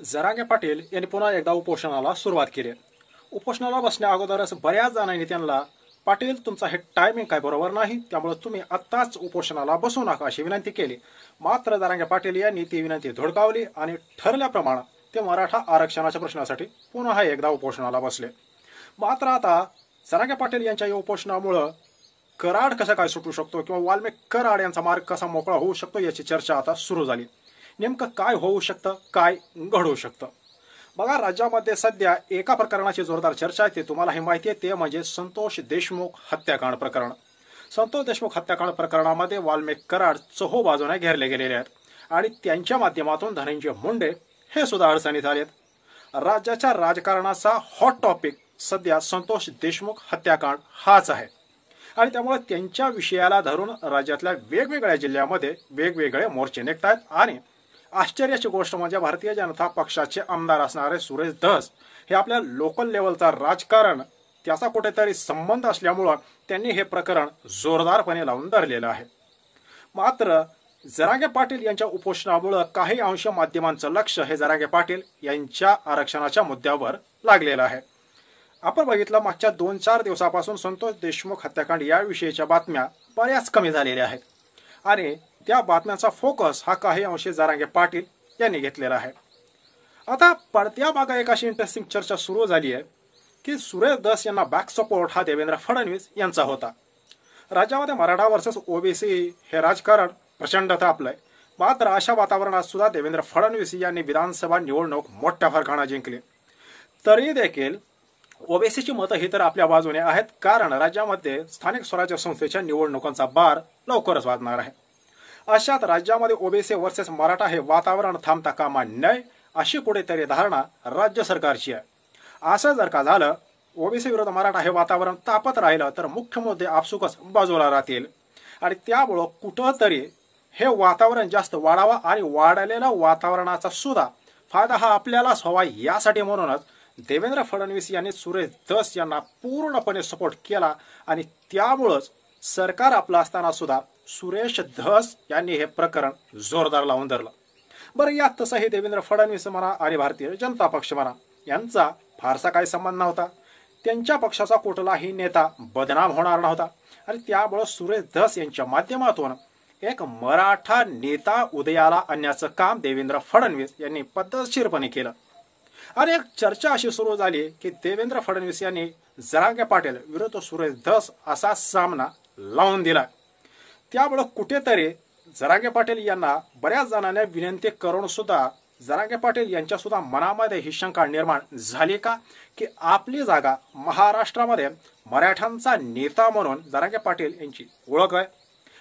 जरांगे पाटील यांनी पुन्हा एकदा उपोषणाला सुरुवात केली. उपोषणाला बसण्या अगोदरच बऱ्याच जणांनी त्यांना पाटील तुमचा हे टायमिंग काय बरोबर नाही, त्यामुळे तुम्ही आत्ताच उपोषणाला बसू नका अशी विनंती केली. मात्र जरांगे पाटील यांनी ती विनंती धुडकावली आणि ठरल्याप्रमाणे ते मराठा आरक्षणाच्या प्रश्नासाठी पुन्हा एकदा उपोषणाला बसले. मात्र आता जरांगे पाटील यांच्या या उपोषणामुळे कराड कसा काय सुटू शकतो किंवा वाल्मिक कराड यांचा मार्ग कसा मोकळा होऊ शकतो याची चर्चा आता सुरू झाली. नेमकं काय होऊ शकतं, काय घडू शकतं? बघा, राज्यामध्ये सध्या एका प्रकरणाची जोरदार चर्चा आहे, ते तुम्हालाही माहिती आहे, ते म्हणजे संतोष देशमुख हत्याकांड प्रकरण. संतोष देशमुख हत्याकांड प्रकरणामध्ये वाल्मिक कराड चोहोबाजूने घेरले गेलेले आहेत आणि त्यांच्या माध्यमातून धनंजय मुंडे हे सुद्धा अडचणीत आलेत. राज्याच्या राजकारणाचा हॉट टॉपिक सध्या संतोष देशमुख हत्याकांड हाच आहे आणि त्यामुळे त्यांच्या विषयाला धरून राज्यातल्या वेगवेगळ्या जिल्ह्यामध्ये वेगवेगळे मोर्चे निघत आहेत. आणि आश्चर्याची गोष्ट म्हणजे भारतीय जनता पक्षाचे आमदार असणारे सुरेश धस हे आपल्या लोकल लेवलचा राजकारण त्याचा कुठेतरी संबंध असल्यामुळं त्यांनी हे प्रकरण जोरदारपणे लावून धरलेलं आहे. मात्र जरांगे पाटील यांच्या उपोषणामुळे काही अंश माध्यमांचं लक्ष हे जरांगे पाटील यांच्या आरक्षणाच्या मुद्द्यावर लागलेलं आहे. आपण बघितलं, मागच्या 2-4 दिवसापासून संतोष देशमुख हत्याकांड याविषयीच्या बातम्या बऱ्याच कमी झालेल्या आहेत आणि त्या बातम्यांचा फोकस हा काही अंशी जरांगे पाटील यांनी घेतलेला आहे. आता पडत्या मागे एक अशी इंटरेस्टिंग चर्चा सुरू झाली आहे की सुरेश धस यांना बॅक सपोर्ट हा देवेंद्र फडणवीस यांचा होता. राज्यामध्ये मराठा वर्सेस ओबीसी हे राजकारण प्रचंड तापलंय. मात्र अशा वातावरणात सुद्धा देवेंद्र फडणवीस यांनी विधानसभा निवडणूक मोठ्या फरकाने जिंकली. तरी देखील ओबीसीची मतं ही तर आपल्या बाजूने आहेत, कारण राज्यामध्ये स्थानिक स्वराज्य संस्थेच्या निवडणुकांचा बार लवकरच वाजणार आहे. अशात राज्यामध्ये ओबीसी वर्सेस मराठा हे वातावरण थांबता कामा नये अशी कुठेतरी धारणा राज्य सरकारची आहे. असं जर का झालं, ओबीसी विरुद्ध मराठा हे वातावरण तापत राहिलं तर मुख्य मुद्दे आपसुकच बाजूला राहतील आणि त्यामुळं कुठंतरी हे वातावरण जास्त वाढावा आणि वाढलेल्या वातावरणाचा सुद्धा फायदा हा आपल्यालाच हवा. यासाठी म्हणूनच देवेंद्र फडणवीस यांनी सुरेश धस यांना पूर्णपणे सपोर्ट केला आणि त्यामुळंच सरकार आपलं असताना सुद्धा सुरेश धस यांनी हे प्रकरण जोरदार लावून धरलं. बरं, यात तसंही देवेंद्र फडणवीस म्हणा आणि भारतीय जनता पक्ष म्हणा यांचा फारसा काही संबंध नव्हता. त्यांच्या पक्षाचा कुठलाही नेता बदनाम होणार नव्हता आणि त्यामुळं सुरेश धस यांच्या माध्यमातून एक मराठा नेता उदयाला आणण्याचं काम देवेंद्र फडणवीस यांनी पद्धतशीरपणे केलं. आणि एक चर्चा अशी सुरू झाली की देवेंद्र फडणवीस यांनी जरांगे पाटील विरुद्ध सुरेश धस असा सामना लावून दिला. त्यामुळं कुठेतरी जरांगे पाटील यांना बऱ्याच जणांनी विनंती करून सुद्धा जरांगे पाटील यांच्या सुद्धा मनामध्ये ही शंका निर्माण झाली का की आपली जागा महाराष्ट्रामध्ये मराठ्यांचा नेता म्हणून जरांगे पाटील यांची ओळख आहे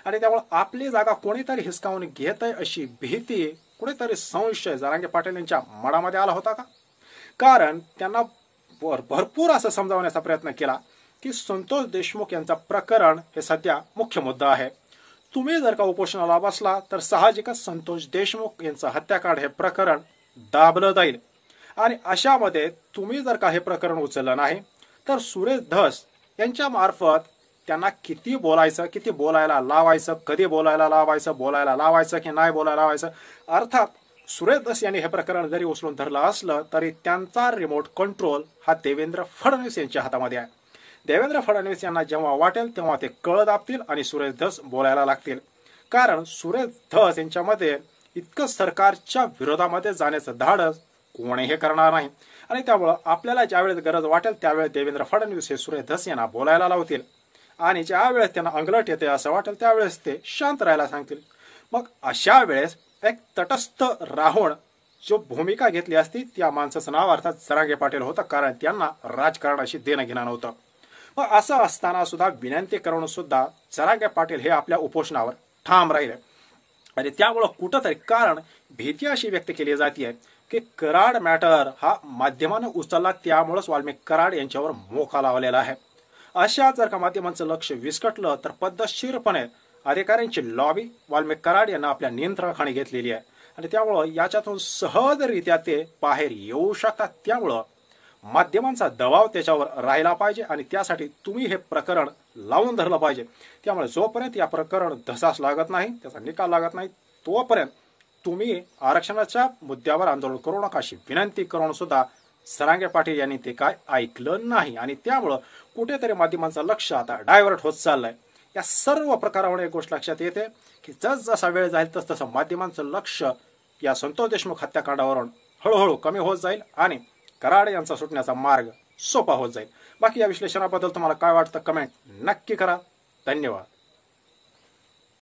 आणि त्यामुळे आपली जागा कोणीतरी हिसकावून घेत आहे अशी भीती, कुणीतरी संशय जरांगे पाटील यांच्या मनामध्ये आला होता का? कारण त्यांना भरपूर असं समजावण्याचा प्रयत्न केला की संतोष देशमुख यांचा प्रकरण हे सध्या मुख्य मुद्दा आहे. तुम्ही जर का उपोषणाला बसला तर साहजिकच संतोष देशमुख यांचं हत्याकांड हे प्रकरण दाबलं जाईल आणि अशामध्ये तुम्ही जर का हे प्रकरण उचललं नाही तर सुरेश धस यांच्या मार्फत त्यांना किती बोलायचं, किती बोलायला लावायचं, कधी बोलायला लावायचं की नाही बोलायला लावायचं. अर्थात सुरेश धस यांनी हे प्रकरण जरी उचलून धरलं असलं तरी त्यांचा रिमोट कंट्रोल हा देवेंद्र फडणवीस यांच्या हातामध्ये आहे. देवेंद्र फडणवीस यांना जेव्हा वाटेल तेव्हा ते कळ दाबतील आणि सुरेश धस बोलायला लागतील. कारण सुरेश धस यांच्यामध्ये इतकं सरकारच्या विरोधामध्ये जाण्याचं धाडस कोणीही करणार नाही आणि त्यामुळं आपल्याला ज्यावेळेस गरज वाटेल त्यावेळेस देवेंद्र फडणवीस हे सुरेश धस यांना बोलायला लावतील आणि ज्या वेळेस त्यांना अंगलट येते असं वाटेल त्यावेळेस ते शांत राहायला सांगतील. मग अशा वेळेस एक तटस्थ राहून जो भूमिका घेतली असती त्या माणसाचं नाव अर्थात जरांगे पाटील होतं, कारण त्यांना राजकारणाशी देणं घेणं नव्हतं. मग असं असताना सुद्धा विनंती करून सुद्धा जरांगे पाटील हे आपल्या उपोषणावर ठाम राहिले आणि त्यामुळं कुठंतरी कारण भीती अशी व्यक्त केली जाते की कराड मॅटर हा माध्यमानं उचलला त्यामुळंच वाल्मिक कराड यांच्यावर मोका लावलेला आहे. अशा जर का माध्यमांचं लक्ष विस्कटलं तर पद्धतशीरपणे अधिकाऱ्यांची लॉबी वाल्मिक कराड यांना आपल्या नियंत्रणाखाली घेतलेली आहे आणि त्यामुळं याच्यातून सहजरित्या ते बाहेर येऊ शकतात. त्यामुळं माध्यमांचा दबाव त्याच्यावर राहिला पाहिजे आणि त्यासाठी तुम्ही हे प्रकरण लावून धरलं पाहिजे. त्यामुळे जोपर्यंत या प्रकरण धसास लागत नाही, त्याचा निकाल लागत नाही, तोपर्यंत तुम्ही आरक्षणाच्या मुद्द्यावर आंदोलन करू नका अशी विनंती करून सुद्धा सरांगे पाटील यांनी ते काय ऐकलं नाही आणि त्यामुळं कुठेतरी माध्यमांचं लक्ष आता डायव्हर्ट होत चाललंय. या सर्व प्रकारामुळे एक गोष्ट लक्षात येते की जसजसा वेळ जाईल तसं माध्यमांचं लक्ष या संतोष देशमुख हत्याकांडावरून हळूहळू कमी होत जाईल आणि कराड यांचा सुटण्याचा मार्ग सोपा होत जाईल. बाकी या विश्लेषणाबद्दल तुम्हाला काय वाटतं कमेंट नक्की करा. धन्यवाद.